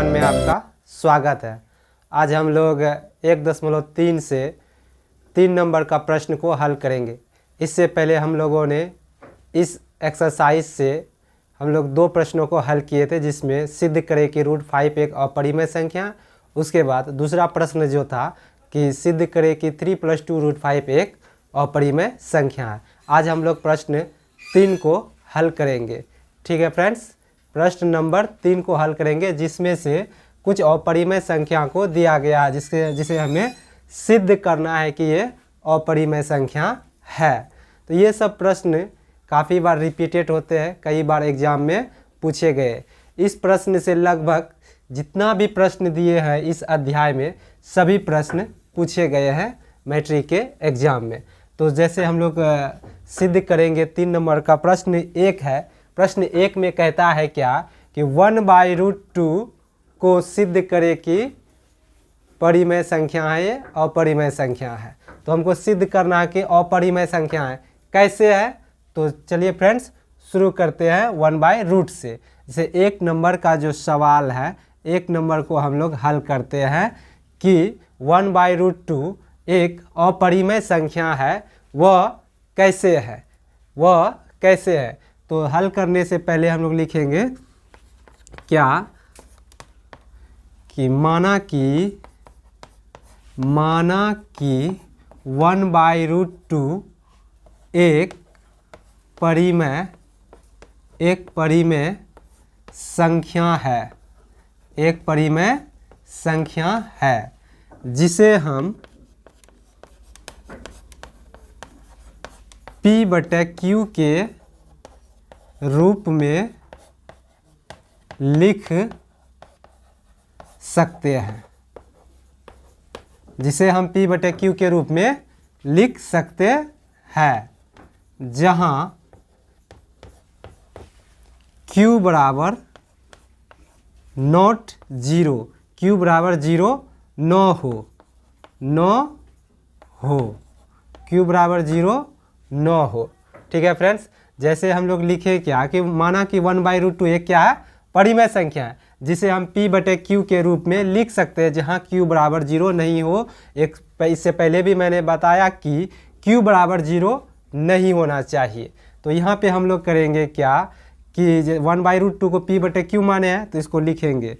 One में आपका स्वागत है। आज हम लोग 1.3 से 3 नंबर का प्रश्न को हल करेंगे। इससे पहले हम लोगों ने इस एक्सरसाइज से हम लोग 2 प्रश्नों को हल किए थे, जिसमें सिद्ध करें कि √5 एक अपरिमेय संख्या। उसके बाद दूसरा प्रश्न जो था कि सिद्ध करें कि 3 + 2 √5 एक अपरिमेय संख्या है। आज हम लोग प्रश्न 3 को हल करेंगे। ठीक है फ्रेंड्स, प्रश्न नंबर 3 को हल करेंगे, जिसमें से कुछ अपरिमेय संख्या को दिया गया है, जिसे हमें सिद्ध करना है कि ये अपरिमेय संख्या है। तो ये सब प्रश्न काफ़ी बार रिपीटेड होते हैं, कई बार एग्जाम में पूछे गए। इस प्रश्न से लगभग जितना भी प्रश्न दिए हैं इस अध्याय में, सभी प्रश्न पूछे गए हैं मैट्रिक के एग्जाम में। तो जैसे हम लोग सिद्ध करेंगे 3 नंबर का प्रश्न 1 है। प्रश्न 1 में कहता है क्या कि 1/√2 को सिद्ध करे कि परिमेय संख्या है, ये अपरिमेय संख्या है। तो हमको सिद्ध करना है कि अपरिमेय संख्या है। कैसे है? तो चलिए फ्रेंड्स शुरू करते हैं 1/√2 से। जैसे 1 नंबर का जो सवाल है, 1 नंबर को हम लोग हल करते हैं कि 1/√2 एक अपरिमेय संख्या है, वह कैसे है, वह कैसे है। तो हल करने से पहले हम लोग लिखेंगे क्या कि माना कि 1/√2 एक परिमेय संख्या है, एक परिमेय संख्या है, जिसे हम P/Q के रूप में लिख सकते हैं, जिसे हम P/Q के रूप में लिख सकते हैं, जहां Q बराबर नॉट 0, Q बराबर 0 न हो, Q बराबर 0 न हो। ठीक है फ्रेंड्स, जैसे हम लोग लिखे क्या कि माना कि 1/√2 एक क्या है, परिमेय संख्या है, जिसे हम P/Q के रूप में लिख सकते हैं, जहां Q बराबर 0 नहीं हो। इससे पहले भी मैंने बताया कि Q बराबर 0 नहीं होना चाहिए। तो यहाँ पे हम लोग करेंगे क्या कि 1/√2 को P/Q माने हैं, तो इसको लिखेंगे।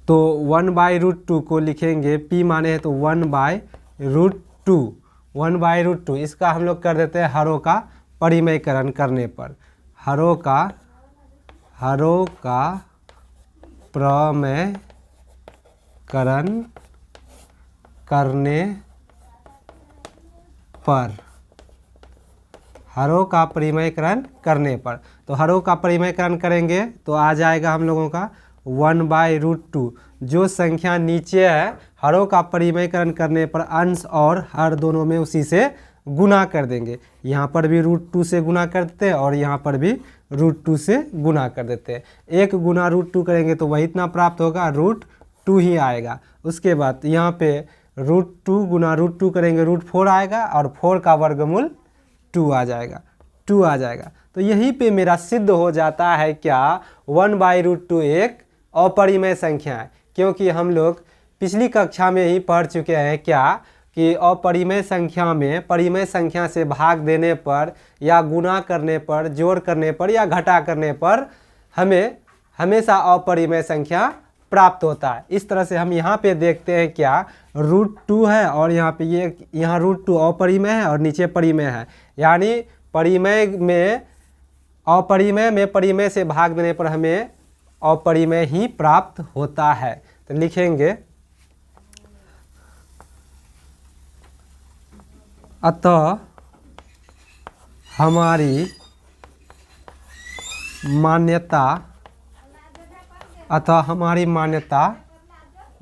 तो 1/√2 को लिखेंगे, P माने हैं तो 1/√2 इसका हम लोग कर देते हैं हरों का परिमेयकरण करने पर, हरों का प्रमेयकरण करने पर, हरों का परिमेयकरण करने पर। तो हरों का परिमेयकरण करेंगे तो आ जाएगा हम लोगों का 1/√2। जो संख्या नीचे है, हरों का परिमेयकरण करने पर अंश और हर दोनों में उसी से गुना कर देंगे। यहाँ पर भी √2 से गुना कर देते हैं और यहाँ पर भी √2 से गुना कर देते हैं। 1 गुना √2 करेंगे तो वही इतना प्राप्त होगा, √2 ही आएगा। उसके बाद यहाँ पे √2 गुना √2 करेंगे, √4 आएगा और 4 का वर्गमूल 2 आ जाएगा, 2 आ जाएगा। तो यहीं पे मेरा सिद्ध हो जाता है क्या 1/√2 एक अपरिमेय संख्या है, क्योंकि हम लोग पिछली कक्षा में ही पढ़ चुके हैं क्या कि अपरिमेय संख्या में परिमेय संख्या से भाग देने पर या गुना करने पर, जोड़ करने पर या घटा करने पर हमें हमेशा अपरिमेय संख्या प्राप्त होता है। इस तरह से हम यहाँ पे देखते हैं क्या √2 है और यहाँ पे यहाँ √2 अपरिमेय है और नीचे परिमेय है, यानी परिमेय में अपरिमेय में परिमेय से भाग देने पर हमें अपरिमेय ही प्राप्त होता है। तो लिखेंगे अतः हमारी मान्यता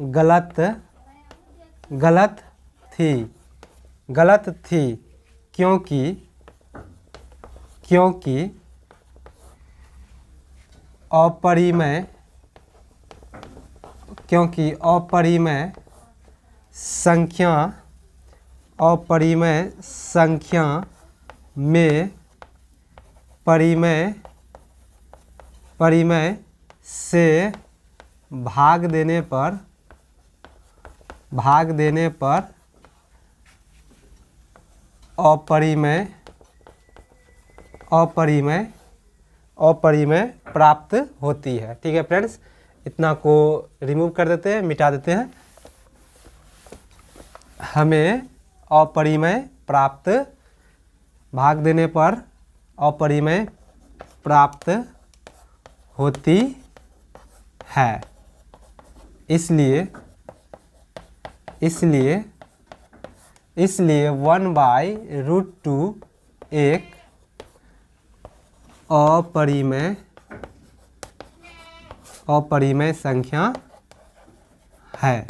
गलत थी, क्योंकि अपरिमेय संख्या में परिमेय से भाग देने पर अपरिमेय प्राप्त होती है। ठीक है फ्रेंड्स, इतना को रिमूव कर देते हैं, मिटा देते हैं। हमें अपरिमेय प्राप्त, भाग देने पर अपरिमेय प्राप्त होती है। इसलिए 1/√2 एक अपरिमेय संख्या है,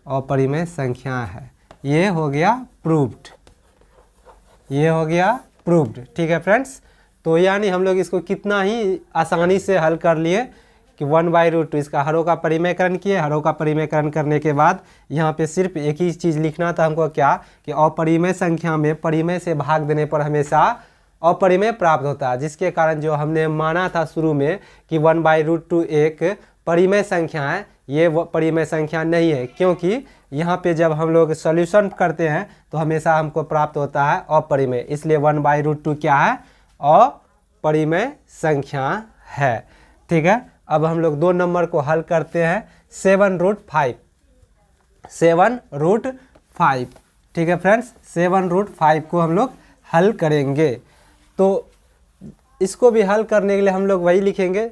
अपरिमेय संख्या है। ये हो गया प्रूव्ड, ये हो गया प्रूव्ड। ठीक है फ्रेंड्स, तो यानी हम लोग इसको कितना ही आसानी से हल कर लिए कि 1/√2 इसका हरों का परिमेयकरण किए। हरों का परिमेयकरण करने के बाद यहाँ पे सिर्फ एक ही चीज़ लिखना था हमको, क्या कि अपरिमेय संख्या में परिमेय से भाग देने पर हमेशा अपरिमेय प्राप्त होता है, जिसके कारण जो हमने माना था शुरू में कि 1/√2 एक परिमेय संख्या है, ये परिमेय संख्या नहीं है, क्योंकि यहाँ पे जब हम लोग सॉल्यूशन करते हैं तो हमेशा हमको प्राप्त होता है अपरिमेय। इसलिए 1/√2 क्या है? अपरिमेय संख्या है। ठीक है, अब हम लोग 2 नंबर को हल करते हैं। 7√5, 7√5। ठीक है फ्रेंड्स, 7√5 को हम लोग हल करेंगे। तो इसको भी हल करने के लिए हम लोग वही लिखेंगे,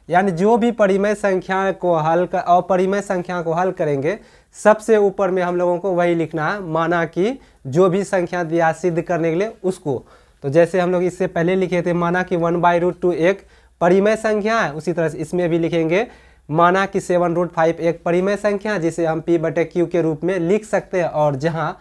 यानी जो भी परिमेय संख्या को अपरिमेय संख्या को हल करेंगे, सबसे ऊपर में हम लोगों को वही लिखना है, माना कि जो भी संख्या दिया सिद्ध करने के लिए उसको। तो जैसे हम लोग इससे पहले लिखे थे, माना कि 1/√2 एक परिमेय संख्या है, उसी तरह से इसमें भी लिखेंगे, माना कि 7√5 एक परिमेय संख्या, जिसे हम p/q के रूप में लिख सकते हैं, और जहां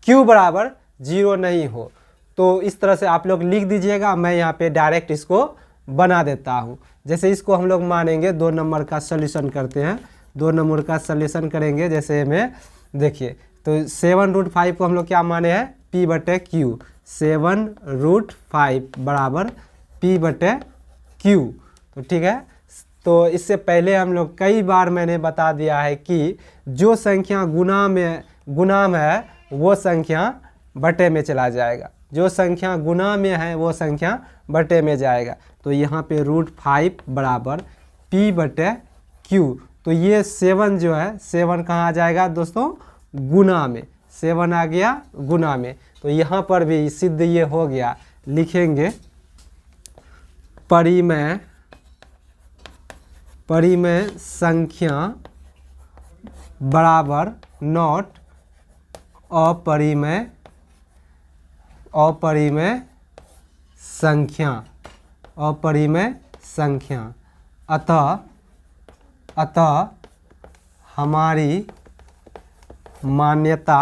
q बराबर 0 नहीं हो। तो इस तरह से आप लोग लिख दीजिएगा, मैं यहाँ पे डायरेक्ट इसको बना देता हूँ। जैसे इसको हम लोग मानेंगे, 2 नंबर का सॉल्यूशन करते हैं। 2 नंबर का सॉल्यूशन करेंगे, जैसे में देखिए, तो 7√5 को हम लोग क्या माने हैं? p/q। 7√5 बराबर p/q। तो ठीक है, तो इससे पहले हम लोग कई बार मैंने बता दिया है कि जो संख्या गुना में है वो संख्या बटे में चला जाएगा, जो संख्या गुना में है वो संख्या बटे में जाएगा। तो यहाँ पे √5 बराबर p/q। तो ये 7 जो है, 7 कहाँ आ जाएगा दोस्तों? गुना में। 7 आ गया गुना में। तो यहाँ पर भी सिद्ध ये हो गया, लिखेंगे परिमेय संख्या बराबर नॉट अपरिमेय संख्या। अतः हमारी मान्यता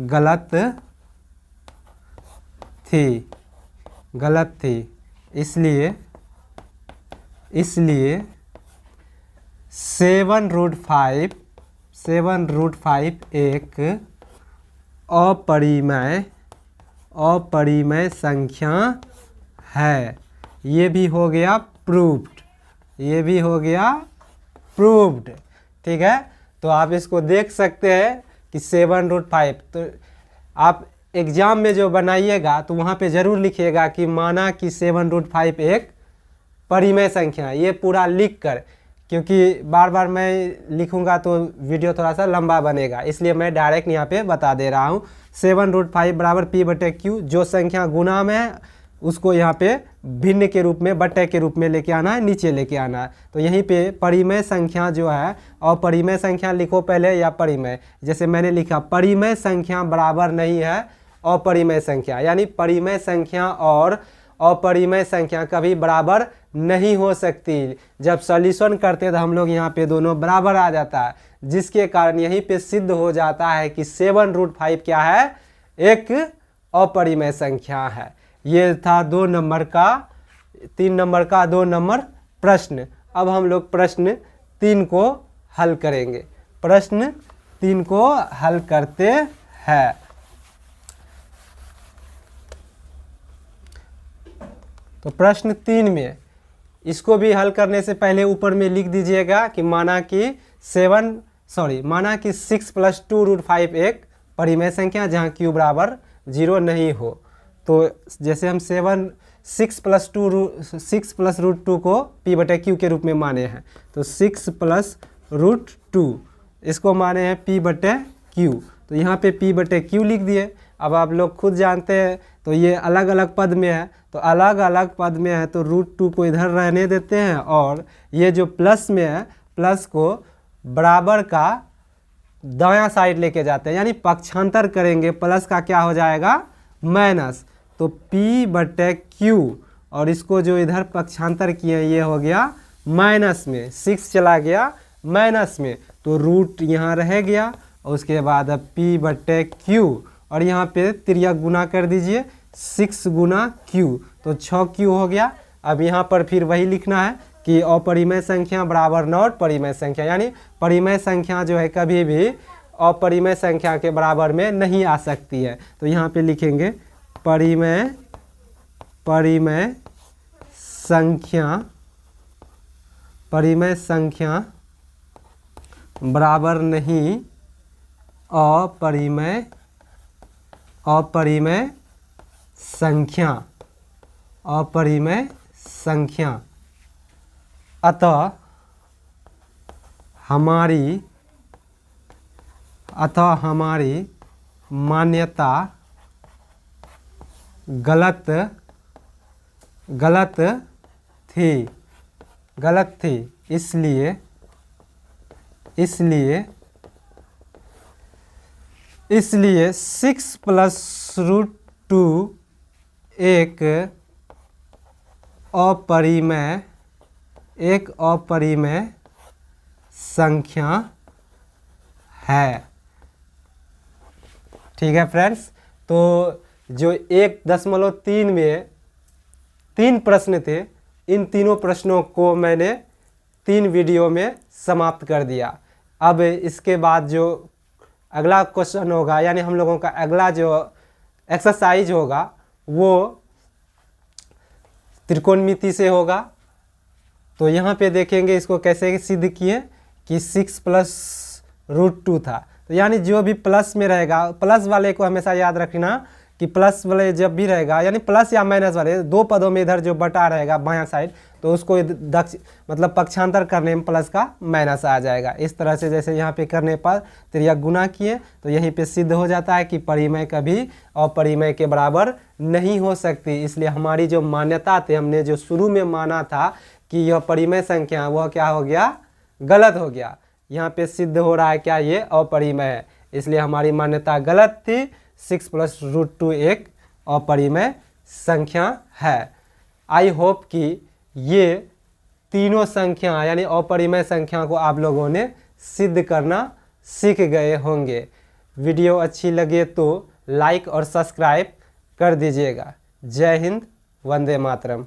गलत थी। इसलिए 7√5 एक अपरिमेय संख्या है। ये भी हो गया प्रूव्ड, ये भी हो गया प्रूव्ड। ठीक है, तो आप इसको देख सकते हैं कि 7√5, तो आप एग्जाम में जो बनाइएगा तो वहाँ पे ज़रूर लिखिएगा कि माना कि 7√5 एक परिमेय संख्या है, ये पूरा लिख कर, क्योंकि बार बार मैं लिखूंगा तो वीडियो थोड़ा सा लंबा बनेगा, इसलिए मैं डायरेक्ट यहाँ पे बता दे रहा हूँ। 7√5 बराबर p/q, जो संख्या गुना में है उसको यहाँ पे भिन्न के रूप में, बटे के रूप में लेके आना है, नीचे लेके आना है। तो यहीं पे परिमेय संख्या जो है, और परिमेय संख्या लिखो पहले या परिमेय, जैसे मैंने लिखा परिमेय संख्या बराबर नहीं है अपरिमेय संख्या, यानी परिमेय संख्या और अपरिमेय संख्या कभी बराबर नहीं हो सकती। जब सॉल्यूशन करते तो हम लोग यहाँ पे दोनों बराबर आ जाता है, जिसके कारण यहीं पे सिद्ध हो जाता है कि 7√5 क्या है? एक अपरिमेय संख्या है। ये था 2 नंबर का, 3 नंबर का 2 नंबर प्रश्न। अब हम लोग प्रश्न 3 को हल करेंगे। प्रश्न 3 को हल करते हैं। तो प्रश्न 3 में इसको भी हल करने से पहले ऊपर में लिख दीजिएगा कि माना कि 6 + 2√5 एक परिमेय संख्या जहाँ q बराबर 0 नहीं हो। तो जैसे हम 6 + √2 को p/q के रूप में माने हैं, तो 6 + √2 इसको माने हैं p/q, तो यहाँ पे p/q लिख दिए। अब आप लोग खुद जानते हैं, तो ये अलग अलग पद में है, तो अलग अलग पद में है तो √2 को इधर रहने देते हैं, और ये जो प्लस में है प्लस को बराबर का दायां साइड लेके जाते हैं, यानी पक्षांतर करेंगे, प्लस का क्या हो जाएगा माइनस, तो p/q, और इसको जो इधर पक्षांतर किए ये हो गया माइनस में, 6 चला गया माइनस में, तो रूट यहाँ रह गया, और उसके बाद अब p/q, और यहाँ पे तिर्यक गुना कर दीजिए 6 × q, तो 6q हो गया। अब यहाँ पर फिर वही लिखना है कि अपरिमेय संख्या बराबर नॉट परिमेय संख्या, यानी परिमेय संख्या जो है कभी भी अपरिमेय संख्या के बराबर में नहीं आ सकती है। तो यहाँ पे लिखेंगे परिमेय संख्या बराबर नहीं अपरिमेय संख्या, अतः हमारी मान्यता गलत थी, इसलिए 6 + √2 एक अपरिमेय संख्या है। ठीक है फ्रेंड्स, तो जो 1.3 में 3 प्रश्न थे, इन तीनों प्रश्नों को मैंने 3 वीडियो में समाप्त कर दिया। अब इसके बाद जो अगला क्वेश्चन होगा, यानी हम लोगों का अगला जो एक्सरसाइज होगा वो त्रिकोणमिति से होगा। तो यहाँ पे देखेंगे इसको कैसे सिद्ध किए कि 6 + √2 था, तो यानी जो भी प्लस में रहेगा, प्लस वाले को हमेशा याद रखना कि प्लस वाले जब भी रहेगा, यानी प्लस या माइनस वाले दो पदों में इधर जो बटा रहेगा बायां साइड, तो उसको मतलब पक्षांतर करने में प्लस का माइनस आ जाएगा। इस तरह से जैसे यहाँ पे करने पर तिर्यक गुना किए तो यहीं पे सिद्ध हो जाता है कि परिमेय कभी अपरिमेय के बराबर नहीं हो सकती। इसलिए हमारी जो मान्यता थी, हमने जो शुरू में माना था कि यह परिमेय संख्या, वह क्या हो गया, गलत हो गया। यहाँ पे सिद्ध हो रहा है क्या, ये अपरिमेय है, इसलिए हमारी मान्यता गलत थी। 6 + √2 एक अपरिमेय संख्या है। आई होप कि ये तीनों संख्या यानी अपरिमेय संख्या को आप लोगों ने सिद्ध करना सीख गए होंगे। वीडियो अच्छी लगे तो लाइक और सब्सक्राइब कर दीजिएगा। जय हिंद, वंदे मातरम।